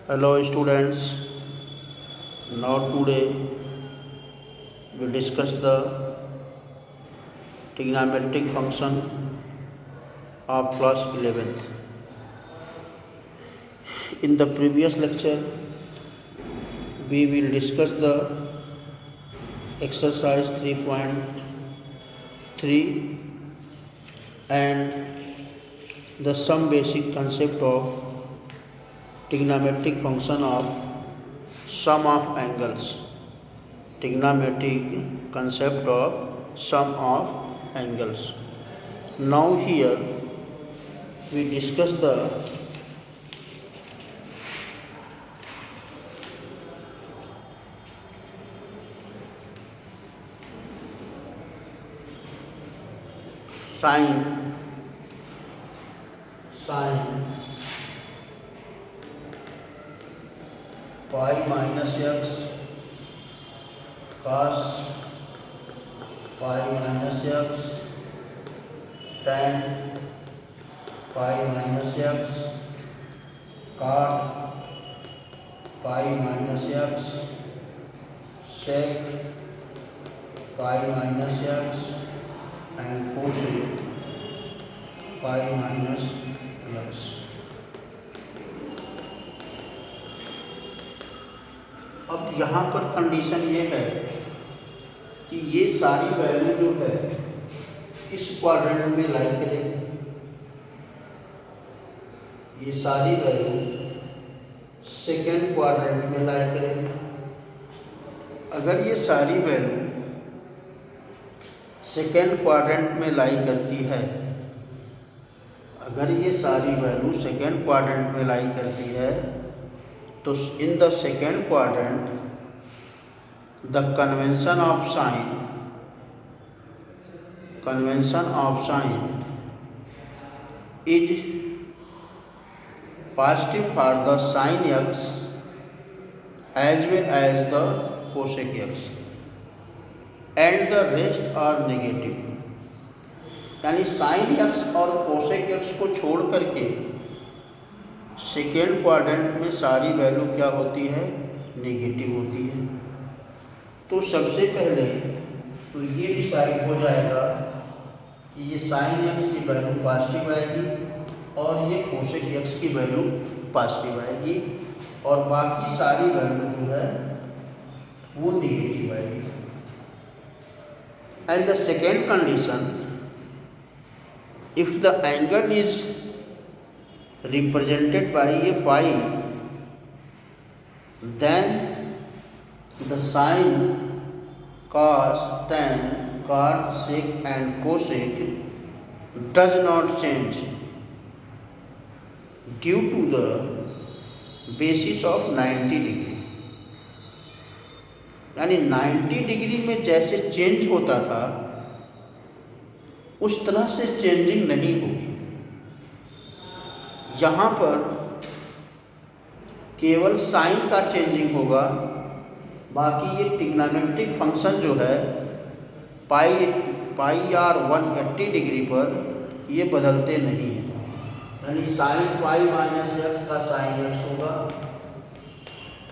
Hello students, now today we discuss the trigonometric function of class 11th. In the previous lecture we will discuss the exercise 3.3 and the some basic concept of trigonometric function of sum of angles. Trigonometric concept of sum of angles. Now here we discuss the sine pi minus x cos pi minus x tan pi minus x cot pi minus x sec pi minus x and cosec pi minus x. अब यहाँ पर condition ये है कि ये सारी value जो है किस क्वाड्रेंट में लाई करेगी। ये सारी वैल्यू सेकेंड क्वाड्रेंट में लाई करेगी। अगर ये सारी वैल्यू सेकेंड क्वाड्रेंट में लाई करती है, अगर ये सारी वैल्यू सेकेंड क्वाड्रेंट में लाई करती है तो in the second quadrant the convention of sine is positive for the sine x as well as the cosec x and the rest are negative. यानी साइन एक्स और कोसेक एक्स को छोड़ करके second quadrant में सारी value क्या होती है, नेगेटिव होती है। तो सबसे पहले तो ये डिसाइड हो जाएगा कि ये साइन एक्स की वैल्यू पॉजिटिव आएगी और ये कोसेक एक्स की वैल्यू पॉजिटिव आएगी और बाकी सारी वैल्यू जो है वो नेगेटिव आएगी। And the second condition, if the angle is represented by a pi, then the sine, cos, tan, cot, sec and cosec does not change due to the basis of 90 degree. यानी 90 degree में जैसे change होता था उस तरह से changing नहीं होगी। यहाँ पर केवल साइन का चेंजिंग होगा, बाकी ये ट्रिग्नोमेट्रिक फंक्शन जो है पाई आर 180 डिग्री पर ये बदलते नहीं हैं। यानी साइन पाई माइनस एक्स का साइन एक्स होगा,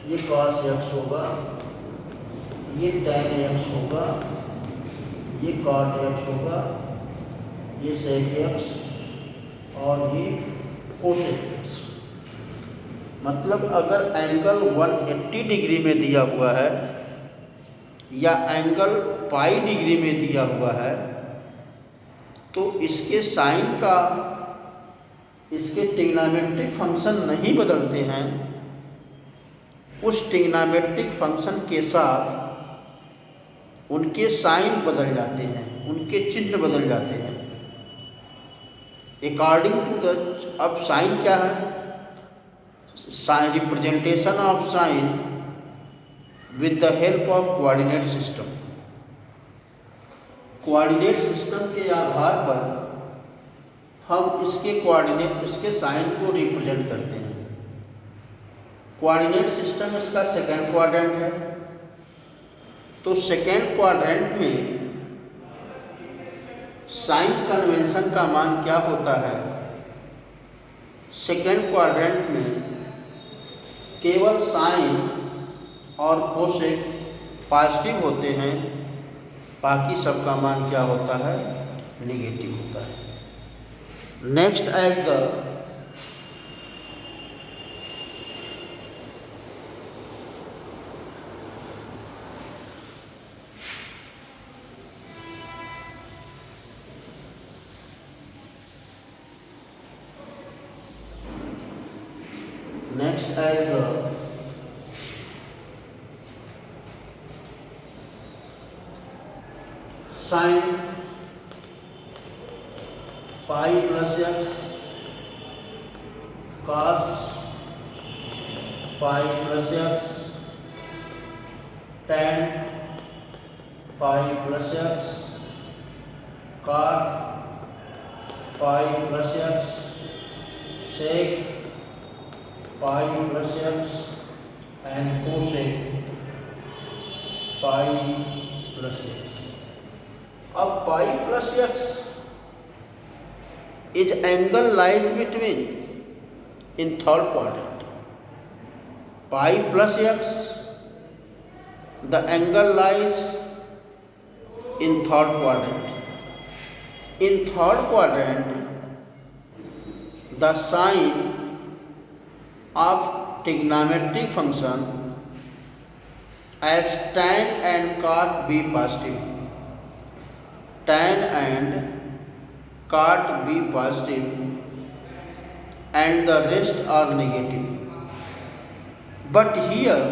ये कॉस एक्स होगा, ये टैन एक्स होगा, ये कॉट एक्स होगा, ये सेक एक्स और ये कोसेक एक्स। मतलब अगर एंगल 180 डिग्री में दिया हुआ है या एंगल पाई डिग्री में दिया हुआ है तो इसके साइन का इसके ट्रिग्नोमेट्रिक फंक्शन नहीं बदलते हैं, उस ट्रिग्नोमेट्रिक फंक्शन के साथ उनके साइन बदल जाते हैं, उनके चिन्ह बदल जाते हैं। अकॉर्डिंग टू द, अब साइन क्या है, sine representation of sine with the help of coordinate system. Coordinate system के आधार पर हम इसके साइन को रिप्रेजेंट करते हैं। कोऑर्डिनेट सिस्टम इसका सेकेंड क्वाड्रेंट है, तो सेकेंड क्वाड्रेंट में साइन कन्वेंशन का मान क्या होता है, सेकेंड क्वाड्रेंट में केवल साइन और कोसेक पॉजिटिव होते हैं, बाकी सबका मान क्या होता है, नेगेटिव होता है। Next as the sine pi plus x cos pi plus x tan pi plus x cot pi plus x sec pi plus x and cosec pi plus x. अब pi plus x is angle lies between in third quadrant. Pi plus x the angle lies in third quadrant. In third quadrant the sine of trigonometric function as tan and cot be positive. Tan and cot be positive and the rest are negative. But here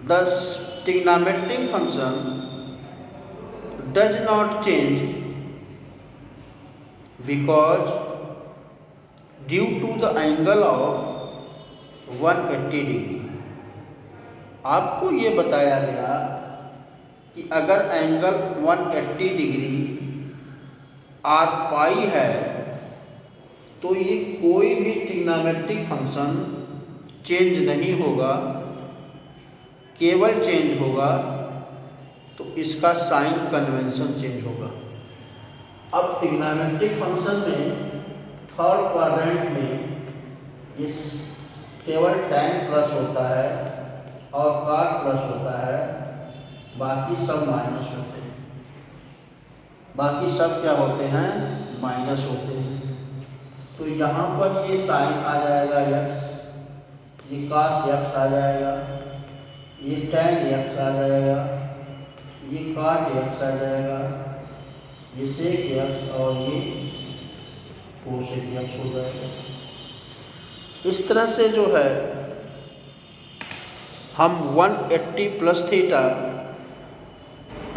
the trigonometric function does not change because due to the angle of 180 degree. आपको ये बताया गया कि अगर angle 180 degree are पाई है तो ये कोई भी ट्रिग्नोमेट्रिक फंक्शन चेंज नहीं होगा, केवल चेंज होगा तो इसका साइन कन्वेंशन चेंज होगा। अब ट्रिग्नोमेट्रिक फंक्शन में थर्ड क्वाड्रेंट में ये केवल tan प्लस होता है और cot प्लस होता है, बाकी सब माइनस होते हैं। बाकी सब क्या होते हैं, माइनस होते हैं। तो यहाँ पर ये साइन आ जाएगा x, ये cos x आ जाएगा, ये tan x आ जाएगा, ये cot x आ जाएगा, ये sec x और ये कोसेक एक्स हो जाएगा। इस तरह से जो है हम 180 प्लस थीटा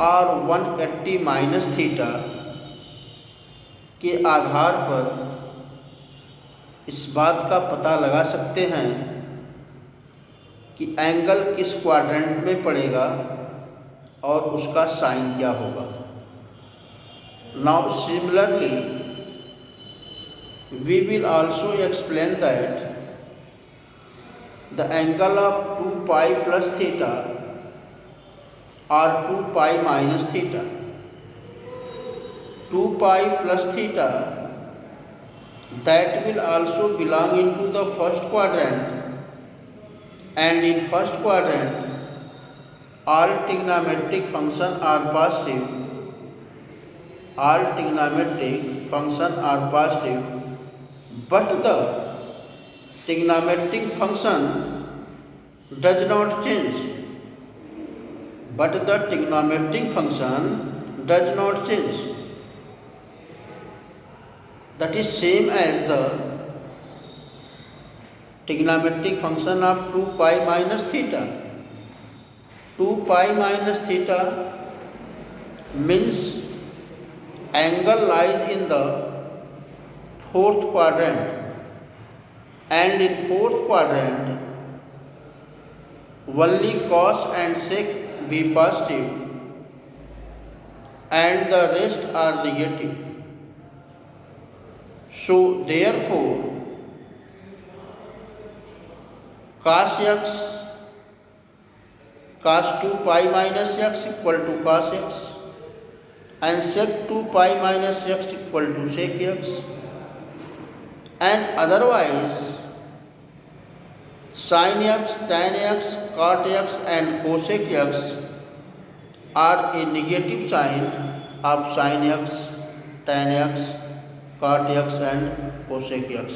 और 180 माइनस थीटा के आधार पर इस बात का पता लगा सकते हैं कि एंगल किस क्वाड्रेंट में पड़ेगा और उसका साइन क्या होगा। Now similarly we will also explain that the angle of 2 pi plus theta or 2 pi minus theta, 2 pi plus theta that will also belong into the first quadrant, and in first quadrant all trigonometric functions are positive, all trigonometric functions are positive, but the trigonometric function does not change. But the trigonometric function does not change. That is same as the trigonometric function of 2 pi minus theta. 2 pi minus theta means angle lies in the fourth quadrant, and in fourth quadrant only cos and sec be positive and the rest are negative. So therefore cos x, cos 2 pi minus x equal to cos x, and sec 2 pi minus x equal to sec x, and otherwise Sin x, tan x, cot x and cosec x are a negative sign of sin x, tan x, cot x and cosec x.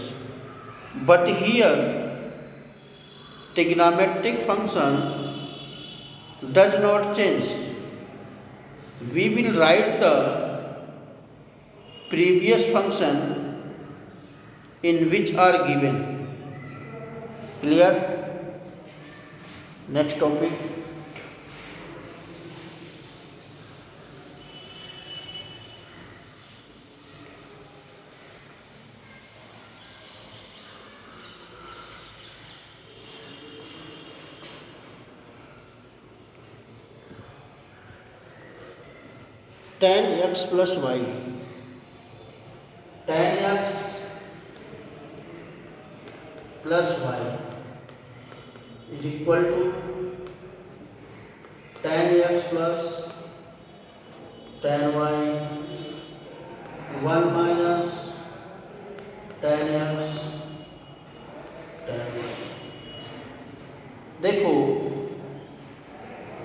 But here trigonometric function does not change. We will write the previous function in which are given. Clear? Next topic. Tan x plus y. Tan x plus y is equal to tan x plus tan y 1 minus tan x tan y. देखो,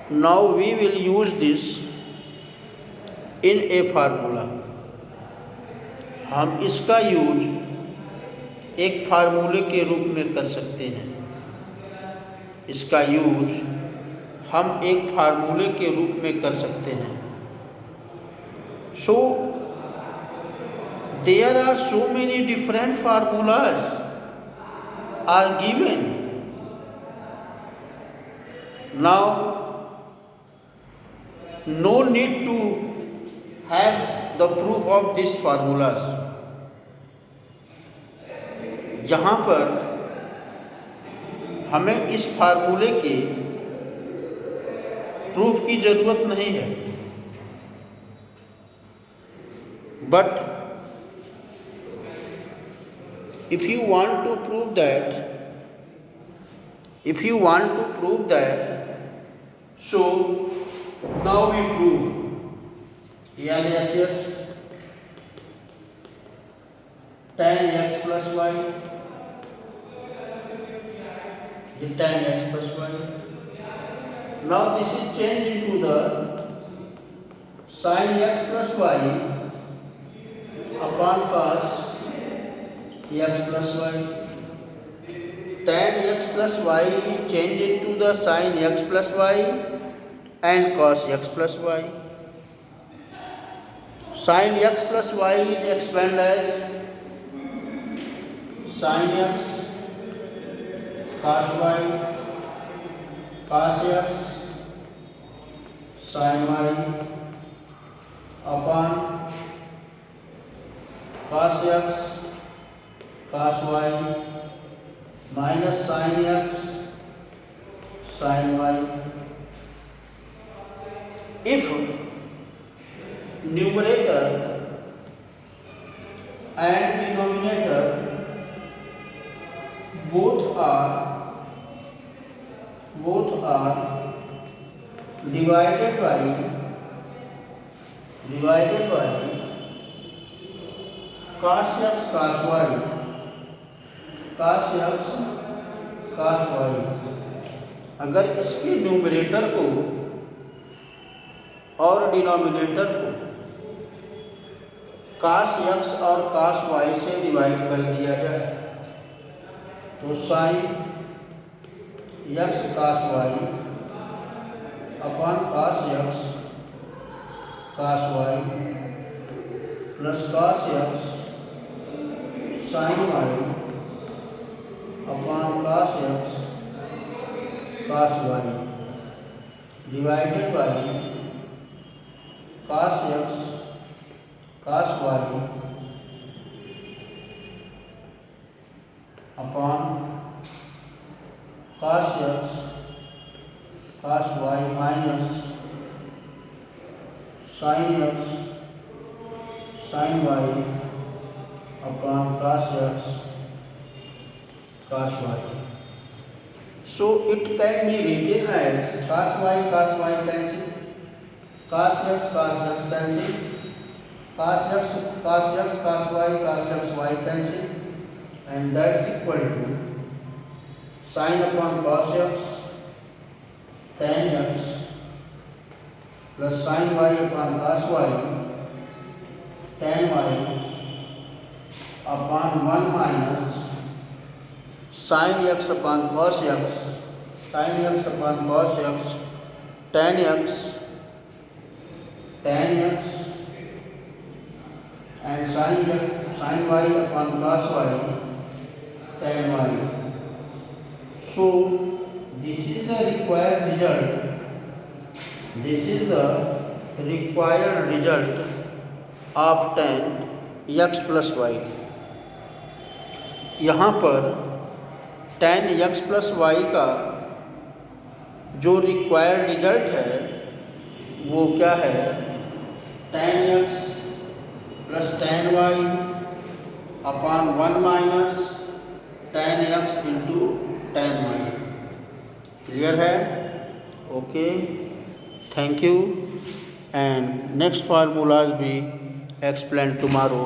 now we will use this in a formula. हम इसका use एक फार्मूले के रूप में कर सकते हैं. इसका यूज हम एक फार्मूले के रूप में कर सकते हैं. So there are so many different formulas are given. Now no need to have the proof of these formulas. जहाँ पर हमें इस फार्मूले के प्रूफ की जरूरत नहीं है. But if you want to prove that, so now we prove. यानी HF tan x plus y, ये tan x plus y. Now this is changed into the sin x plus y upon cos x plus y. Tan x plus y is changed into the sin x plus y and cos x plus y. Sin x plus y is expanded as sin x cos y cos x sin y upon cos x cos y minus sin x sin y. If numerator and denominator both are divided by cos x cos y cos x cos y. अगर इसके numerator को और denominator को cos x और cos y से divide कर दिया जाए तो sin x cos y upon cos x cos y plus cos x sin y upon cos x cos y divided by cos x cos y upon cos x cos y minus sin x sin y upon cos x cos y. So it can be written as cos y cancel, cos x cancel, cos x cos y cancel, and that's equal to sine upon cos x tan x plus sine y upon cos y tan y upon 1 minus sine x upon cos x sine x upon cos x tan x and sin y upon cos y tan y. So this is the required result. This is the required result of tan x plus y. यहाँ पर tan x plus y का जो required result है वो क्या है, tan x plus tan y upon 1 minus tan x into tan y. Clear है? Okay, thank you, and next formulas भी एक्सप्लेन टुमारो.